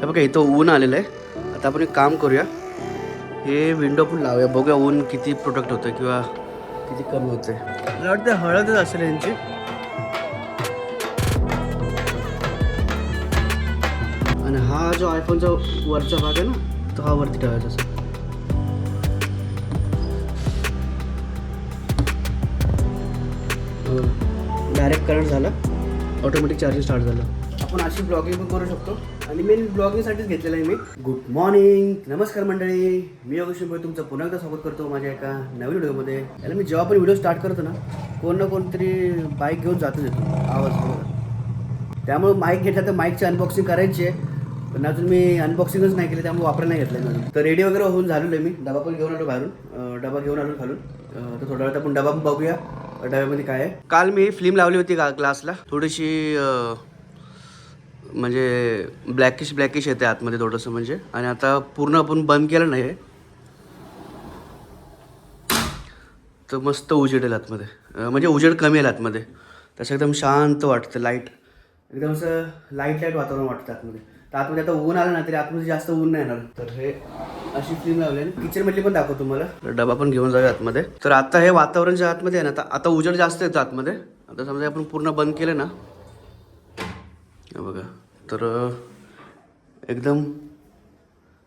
हे बघा इथं ऊन आलेलं आहे. आता आपण एक काम करूया, हे विंडो पण लावूया, बघूया ऊन किती प्रोटेक्ट होतं किंवा किती कमी होते. मला वाटतं हळदच असेल यांची. आणि हा जो आयफोनचा वरचा भाग आहे ना, तो हा वरती ठेवायचा असं. डायरेक्ट करंट झाला, ऑटोमॅटिक चार्जिंग स्टार्ट झालं. आपण अशी ब्लॉगिंग पण करू शकतो आणि मेन ब्लॉगिंगसाठीच घेतलेलं आहे मी. गुड मॉर्निंग, नमस्कार मंडळी, मी योगेश शिंपे तुमचं पुन्हा एकदा स्वागत करतो माझ्या एका नवीन व्हिडिओमध्ये. याला मी जेव्हा पण व्हिडिओ स्टार्ट करतो ना, कोण ना कोणतरी बाईक घेऊन जातच येतो आवाज बघा. त्यामुळे माईक घेतला तर माईकची अनबॉक्सिंग करायची आहे, पण अजून मी अनबॉक्सिंगच नाही केली, त्यामुळे वापरायला नाही घेतलं मी. तर रेडी वगैरे होऊन झालेलो आहे मी. डबा पण घेऊन आलो बाहेरून, डबा घेऊन आलो खालून. तर थोड्या वेळात आपण डबा पण बघूया डब्यामध्ये काय आहे. काल मी फिल्म लावली होती ग्लासला, थोडीशी म्हणजे ब्लॅकिश येते आतमध्ये थोडंसं म्हणजे. आणि आता पूर्ण आपण बंद केलं नाही आहे तर मस्त उजेड येईल आतमध्ये, म्हणजे उजेड कमी येईल आतमध्ये. तसं एकदम शांत वाटतं, लाईट एकदम असं लाईट वातावरण वाटतं आतमध्ये. तर आतमध्ये आता ऊन आलं ना तरी आतमध्ये जास्त ऊन नाही येणार. तर हे अशी फिल्म लावली आहे. किचनमधली पण दाखवतो तुम्हाला, डबा पण घेऊन जाऊया आतमध्ये. तर आता हे वातावरण जे आतमध्ये आहे ना, आता उजेड जास्त येतं आतमध्ये. आता समजा आपण पूर्ण बंद केलं ना, हे बघा, तर एकदम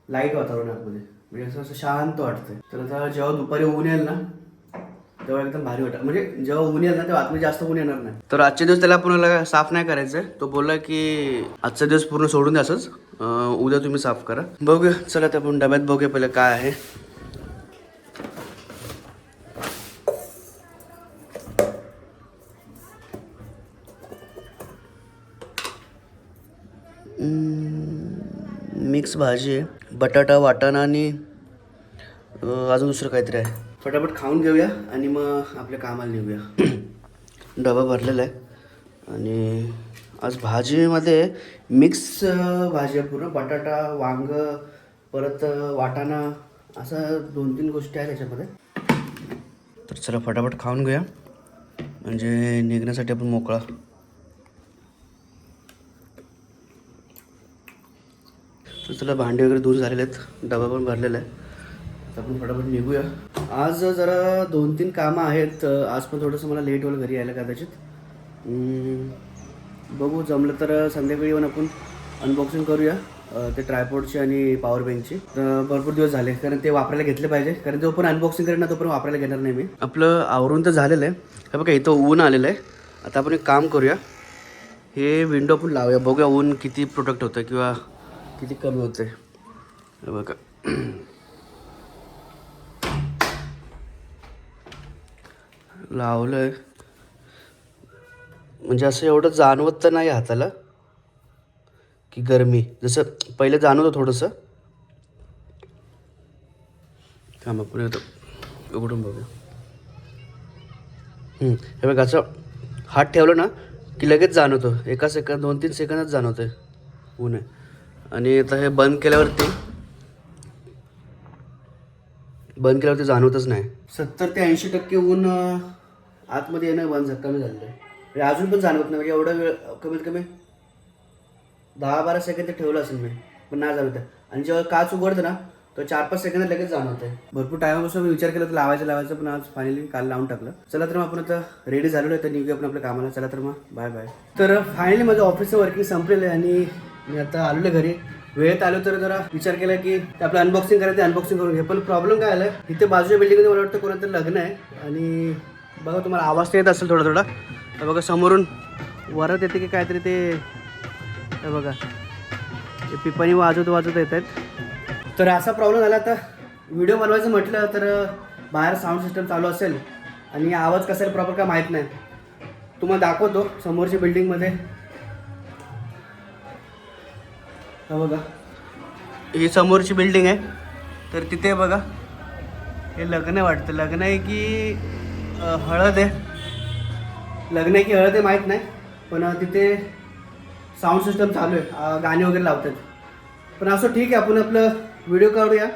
लाईट वातावरण आतमध्ये, म्हणजे असं शांत वाटतंय. तर आता जेव्हा दुपारी ऊन येईल ना तेव्हा एकदम भारी वाटतं, म्हणजे जेव्हा ऊन येईल ना तेव्हा आतमध्ये जास्त ऊन येणार नाही. तर आजचे दिवस त्याला आपल्याला साफ नाही करायचं आहे. तो बोलला की आजचा दिवस पूर्ण सोडून द्या असंच, उद्या तुम्ही साफ करा. बघूया, चला तर आपण डब्यात बघूया पहिलं काय आहे. मिक्स भाजी आहे, बटाटा वाटाणा आणि अजून दुसरं काहीतरी आहे. फटाफट खाऊन घेऊया आणि मग आपल्या कामाला निघूया. डबा भरलेला आहे आणि आज भाजीमध्ये मिक्स भाजी आहे पूर्ण, बटाटा वांग परत वाटाणा, असं 2-3 गोष्टी आहेत त्याच्यामध्ये. तर चला फटाफट खाऊन घेऊया म्हणजे निघण्यासाठी आपण मोकळा. तर चला भांडे वगैरे धुवून झालेले आहेत, डबा पण भरलेला आहे. आता आपण फटाफट निघूया. आज जरा 2-3 कामं आहेत. आज पण थोडंसं मला लेट होईल घरी यायला कदाचित. बघू, जमलं तर संध्याकाळी येऊन आपण अनबॉक्सिंग करूया ते ट्रायपॉडची आणि पॉवर बँकची. तर भरपूर दिवस झाले, कारण ते वापरायला घेतले पाहिजे, कारण जो पण अनबॉक्सिंग करेन ना तो पण वापरायला घेणार नाही मी. आपलं आवरून तर झालेलं आहे. हे बघा इथं ऊन आलेलं आहे. आता आपण एक काम करूया, हे विंडो पण लावूया, बघूया ऊन किती प्रोटेक्ट होतं किंवा किती कमी होतं. हे बघा, लावलं आहे. म्हणजे असं एवढं जाणवत तर नाही हाताला की गरमी, जसं पहिले जाणवतं थोडंसं. थांबा पुढे येतो, उघडून बघूया. हे बघा, असं हात ठेवलं ना की लगेच जाणवतं, एका सेकंद 2-3 सेकंदात जाणवतं आहे ऊन आहे. आणि आता हे बंद केल्यावरती जाणवतच नाही. 70 ते 80% ऊन आतमध्ये येणं कमी झालेलं आहे. म्हणजे अजून पण जाणवत नाही, म्हणजे एवढा वेळ कमीत कमी 10-12 सेकंद ठेवलं असेल मी, पण नाही जाणवत आहे. आणि जेव्हा काच उघडतं ना तर 4-5 सेकंद लगेच जाणवत आहे. भरपूर टायमापासून मी विचार केला तर लावायचं, पण आज फायनली काल लावून टाकलं. चला तर मग आपण आता रेडी झालेलो आहे, तर निघूया आपण आपल्या कामाला. चला तर मग बाय बाय. तर फायनली माझं ऑफिसचं वर्किंग संपलेलं आहे आणि मी आता आलेलो घरी. वेळेत आलो तर जरा विचार केला की आपलं अनबॉक्सिंग करायचं, अनबॉक्सिंग करून घे. पण प्रॉब्लेम काय आला, इथे बाजूच्या बिल्डिंगमध्ये मला वाटतं कोणाचं लग्न आहे. आणि बघा, तुम्हाला आवाज येत असेल थोडा थोडा. तर बघा समोरून वरत येते की काहीतरी, ते बघा ते पिपाणी वाजवत येत आहेत. तर असा प्रॉब्लेम झाला. आता व्हिडिओ बनवायचं म्हटलं तर बाहेर साऊंड सिस्टम चालू असेल आणि आवाज कसा आहे प्रॉपर काय माहीत नाही. तुम्हाला दाखवतो समोरच्या बिल्डिंगमध्ये. हा बघा, ही समोरची बिल्डिंग आहे. तर तिथे बघा, हे लग्न आहे वाटतं. लग्न आहे की हळद आहे, लग्न आहे की हळद आहे माहीत नाही. पण तिथे साऊंड सिस्टम चालू आहे, गाणी वगैरे लावतात. पण असं ठीक आहे, आपण आपलं व्हिडिओ काढूया.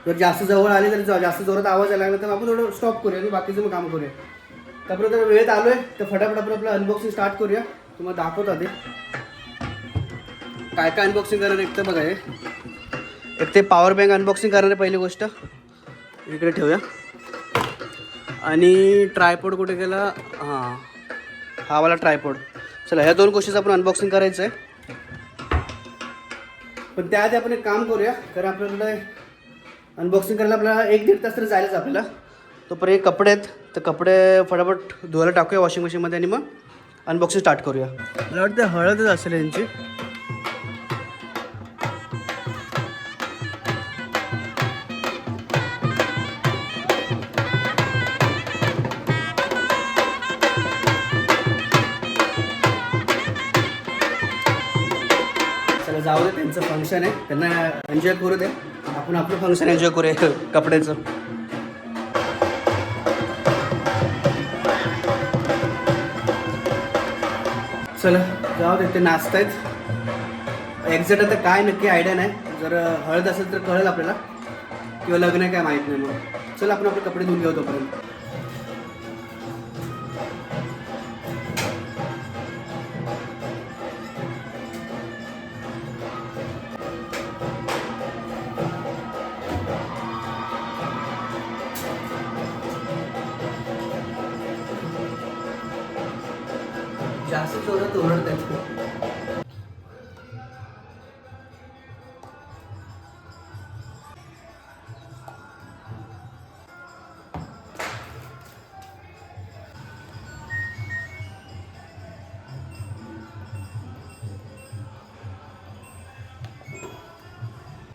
जर जास्त जवळ आले तर जास्त जोरात आवाज यायला लागला तर आपण थोडं स्टॉप करूया आणि बाकीचं मग काम करूया. तर आपण जर वेळेत आलो आहे तर फटाफट आपण आपलं अनबॉक्सिंग स्टार्ट करूया. तुम्हाला दाखवतो आधी. काय काय अनबॉक्सिंग करणार एक तर बघा हे. एक ते पॉवर बँक अनबॉक्सिंग करणार आहे पहिली गोष्ट. इकडे ठेवूया. आणि ट्रायपॉड कुठे गेला? हां, हा वाला ट्रायपॉड. चला ह्या दोन गोष्टीचं आपण अनबॉक्सिंग करायचं आहे. पण त्याआधी आपण एक काम करूया, कारण आपल्याकडे अनबॉक्सिंग करायला आपल्याला 1-1.5 तास तरी जायलाच आपल्याला. तोपर्यंत कपडे आहेत, तर कपडे फटाफट धुवायला टाकूया वॉशिंग मशीनमध्ये आणि मग अनबॉक्सिंग स्टार्ट करूया. मला वाटतं हळदच असेल यांची. चला जाऊ दे, त्यांचं फंक्शन आहे, त्यांना एन्जॉय करू दे. आपण आपलं फंक्शन एन्जॉय करूया कपड्याचं. चला जाऊ दे, ते नाचत आहेत. एक्झॅक्ट आता काय नक्की आयडिया नाही. जर हळद असेल तर कळेल आपल्याला, किंवा लग्न आहे काय माहीत नाही. मग चला आपण आपले कपडे धुवून घेऊ तोपर्यंत. जास्त जोरात ओरडत आहेत.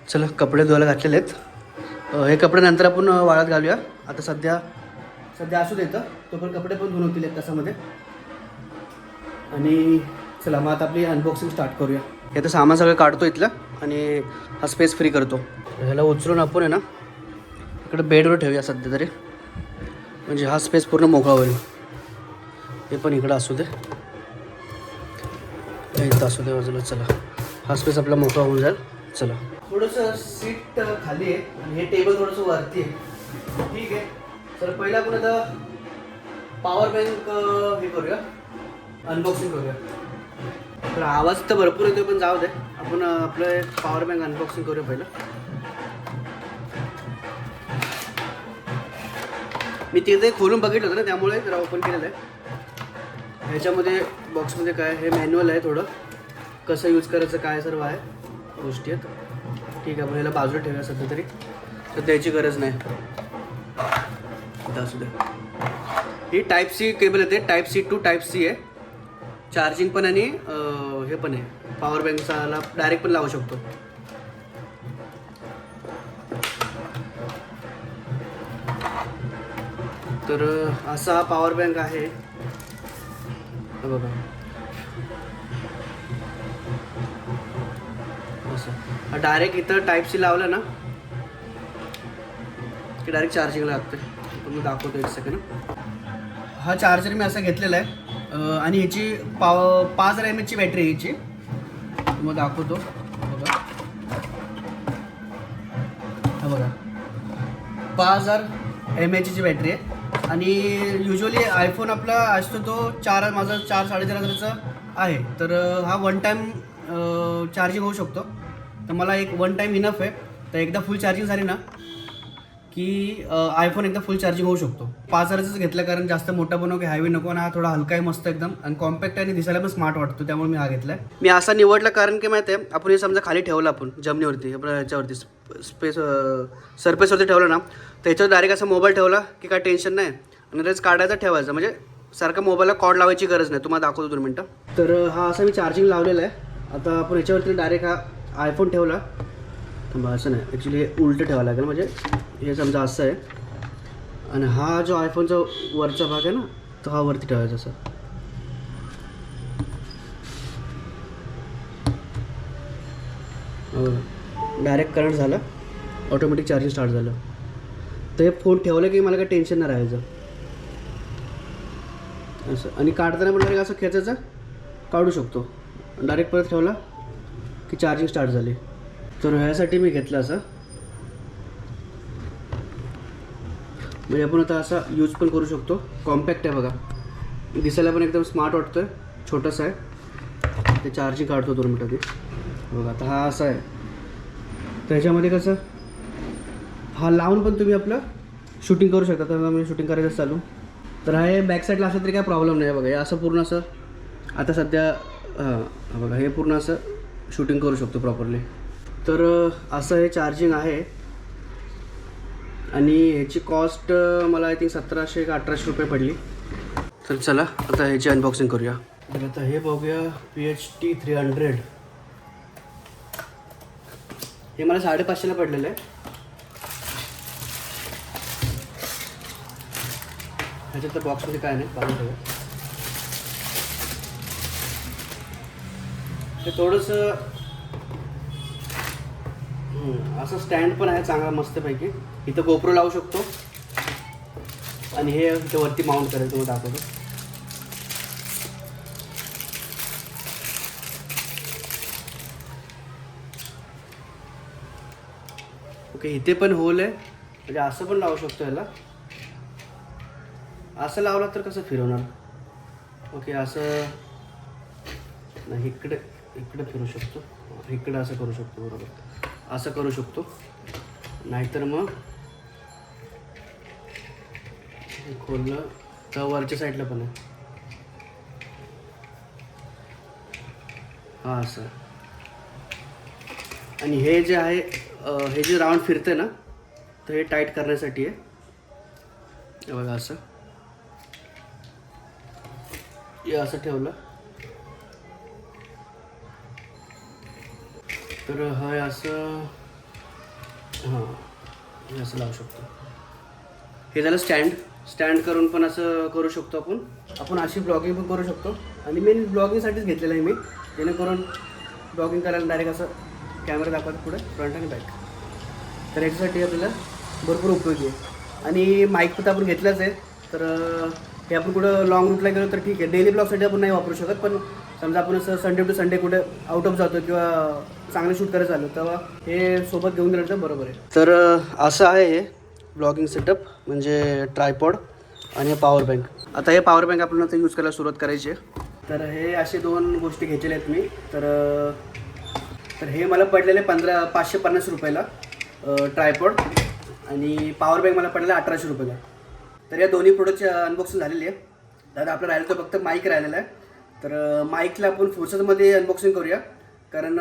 चला कपडे धुवायला घातलेले आहेत. हे कपडे नंतर आपण वाळत घालूया. आता सध्या असू देतं, तोपर्यंत कपडे पण धुवून होतील एक तासामध्ये. आणि चला मग आता आपली अनबॉक्सिंग स्टार्ट करूया. हे तर सामान सगळं काढतो इथलं आणि हा स्पेस फ्री करतो. ह्याला उचलून आपण आहे ना इकडे बेडवर ठेवूया सध्या तरी, म्हणजे हा स्पेस पूर्ण मोकळा होईल. हे पण इकडं असू दे, इथं असू दे बाजूला. चला हा स्पेस आपला मोकळा होऊन जाईल. चला थोडंसं सीट खाली आहे आणि हे टेबल थोडंसं वरती आहे. ठीक आहे. चला पहिलं आपण आता पॉवर बँक हे करूया, अनबॉक्सिंग करूया. तर आवाज तर भरपूर येतो, पण जाऊ दे, आपण आपलं पॉवर बँक अनबॉक्सिंग करूया पहिलं. मी तिथे खोलून बघितलं होतं ना, त्यामुळे जरा ओपन केलेलं आहे. ह्याच्यामध्ये बॉक्समध्ये काय, हे मॅन्युअल आहे, थोडं कसं यूज करायचं काय सर्व आहे गोष्टी आहेत. ठीक आहे, आपण याला बाजूला ठेवूया सध्या तरी, तर द्यायची गरज नाही. असू दे. ही टाईप सी केबल येते, type C to type C आहे. चार्जिंग पण आणि हे पण आहे, पॉवर बँकचा डायरेक्ट पण लावू शकतो. तर असा हा पॉवर बँक आहे बघा. असं डायरेक्ट इथं टाईप सी लावलं ना की डायरेक्ट चार्जिंगला लागतं. पण मी दाखवतो एक सेकंड. हा चार्जर मी असा घेतलेला आहे आणि ह्याची 5000 mAhची बॅटरी आहे ह्याची. मग दाखवतो बघा. हा बघा 5000 mAhची बॅटरी आहे. आणि युजली आयफोन आपला असतो तो माझा 4-4.5 हजाराचा आहे. तर हा वन टाईम चार्जिंग होऊ शकतो. तर मला एक वन टाईम इनफ आहे. तर एकदा फुल चार्जिंग झाली ना की आयफोन एकदा फुल चार्जिंग होऊ शकतो. 5000च घेतलं कारण जास्त मोठा पण नको, हॅवी नको, आणि हा थोडा हलका आहे, मस्त एकदम, आणि कॉम्पॅक्ट आहे आणि दिसायला पण स्मार्ट वाटतो. त्यामुळे मी हा घेतला आहे. मी असा निवडला कारण की माहिती आहे, आपण हे समजा खाली ठेवलं आपण जमिनीवरती, आपल्या ह्याच्यावरती सरफेसवरती ठेवलं ना, तर ह्याच्यावर डायरेक्ट असा मोबाईल ठेवला की काय टेन्शन नाही. आणि रेच काढायचा ठेवायचा, म्हणजे सारखा मोबाईलला कॉर्ड लावायची गरज नाही. तुम्हाला दाखवतो 2 मिनटं. तर हा असा मी चार्जिंग लावलेला आहे. आता आपण ह्याच्यावरती डायरेक्ट हा आयफोन ठेवला. थांबा, असं नाही, ॲक्च्युली हे उलटं ठेवावं लागेल. म्हणजे हे समजा असं आहे आणि हा जो आयफोनचा वरचा भाग आहे ना, तो हा वरती ठेवायचा असं. डायरेक्ट करंट झाला, ऑटोमॅटिक चार्जिंग स्टार्ट झालं. तर हे फोन ठेवलं की मला काही टेन्शन नाही राहायचं असं. आणि काढताना म्हटलं की असं खेचायचं, काढू शकतो. डायरेक्ट परत ठेवला की चार्जिंग स्टार्ट झाली. तर ह्यासाठी मी घेतलं असं, म्हणजे आपण आता असा यूज पण करू शकतो. कॉम्पॅक्ट आहे बघा, दिसायला पण एकदम स्मार्ट वाटतं आहे. छोटंसं आहे. ते चार्जिंग काढतो 2 मिनिटात. बघा आता हा असा आहे. तर ह्याच्यामध्ये कसं हा लावून पण तुम्ही आपलं शूटिंग करू शकता. तर मी शूटिंग करायचं चालू. तर हे बॅक साईडला असलं तरी काय प्रॉब्लेम नाही. बघा हे असं पूर्ण असं आता सध्या हां बघा हे पूर्ण असं शूटिंग करू शकतो प्रॉपरली. तर असं हे चार्जिंग आहे आणि ह्याची कॉस्ट मला आय थिंक 1700 का 1800 रुपये पडली. तर चला आता ह्याची अनबॉक्सिंग करूया. तर आता हे बघूया PHT 300. हे मला 550ला पडलेलं आहे. ह्याच्यात तर बॉक्समध्ये काय नाही पाहून ठेवा. हे थोडंसं असं स्टँड पण आहे चांगला मस्तपैकी. इथं गोप्रो लावू शकतो आणि हे इथं वरती माउंट करायचं तुम्हाला दाखवतो. ओके इथे पण होल आहे म्हणजे असं पण लावू शकतो याला. असं लावलं तर कसं फिरवणार. ओके असं नाही इकडे इकडे फिरू शकतो. इकडे असं करू शकतो बरोबर. असं करू शकतो नाहीतर मग खोललं तर वरच्या साईडला पण आहे. हां असं. आणि हे जे आहे हे जे राऊंड फिरते ना तर हे टाईट करण्यासाठी आहे. हे बघा असं हे असं ठेवलं तर हे असं हां हे असं लावू शकतो. हे झालं स्टँड करून पण असं करू शकतो आपण अशी ब्लॉगिंग पण करू शकतो. आणि मेन ब्लॉगिंगसाठीच घेतलेलं आहे मी, जेणेकरून ब्लॉगिंग करायला डायरेक्ट असं कॅमेरा दाखवायचा पुढे फ्रंट आणि बॅक. तर याच्यासाठी आपल्याला भरपूर उपयोगी आहे. आणि माईक पण आपण घेतलंच आहे. तर हे आपण कुठं लॉंग रूटला गेलो तर ठीक आहे. डेली ब्लॉगसाठी आपण नाही वापरू शकत. पण समजा आपण असं संडे टू संडे कुठे आउट ऑफ जातो किंवा चांगलं शूट करायचं आलं तेव्हा हे सोबत घेऊन गेलं तर बरोबर आहे. तर असं आहे हे ब्लॉगिंग सेटअप म्हणजे ट्रायपॉड आणि पॉवर बँक. आता हे पॉवर बँक आपल्याला आता यूज करायला सुरुवात करायची आहे. तर हे असे 2 गोष्टी घेतलेल्या आहेत मी. तर हे मला पडलेले 550 रुपयाला ट्रायपॉड आणि पॉवर बँक मला पडलेला 1800 रुपयाला. तर या दोन्ही प्रोडक्टची अनबॉक्सिंग झालेली आहे. दादा आपलं राहिलं तर फक्त माईक राहिलेला आहे. तर माईकला आपण फुर्सतमध्ये अनबॉक्सिंग करूया कारण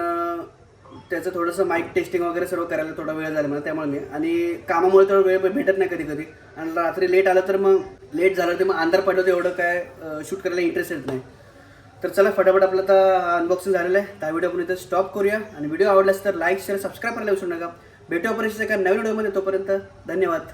त्याचं थोडंसं माईक टेस्टिंग वगैरे सर्व करायला थोडा वेळ झाला मला त्यामुळे मी. आणि कामामुळे थोडा वेळ भेटत नाही कधी कधी. आणि रात्री लेट आलं तर मग लेट झालं तर मग अंधार पडलं तर एवढं काय शूट करायला इंटरेस्ट येत नाही. तर चला फटाफट आपलं आता अनबॉक्सिंग झालेलं आहे. त्या व्हिडिओ आपण इथं स्टॉप करूया. आणि व्हिडिओ आवडल्यास तर लाईक शेअर सबस्क्राईब करायला विसरू नका. भेटू आपण एका नवीन व्हिडिओमध्ये. तोपर्यंत धन्यवाद.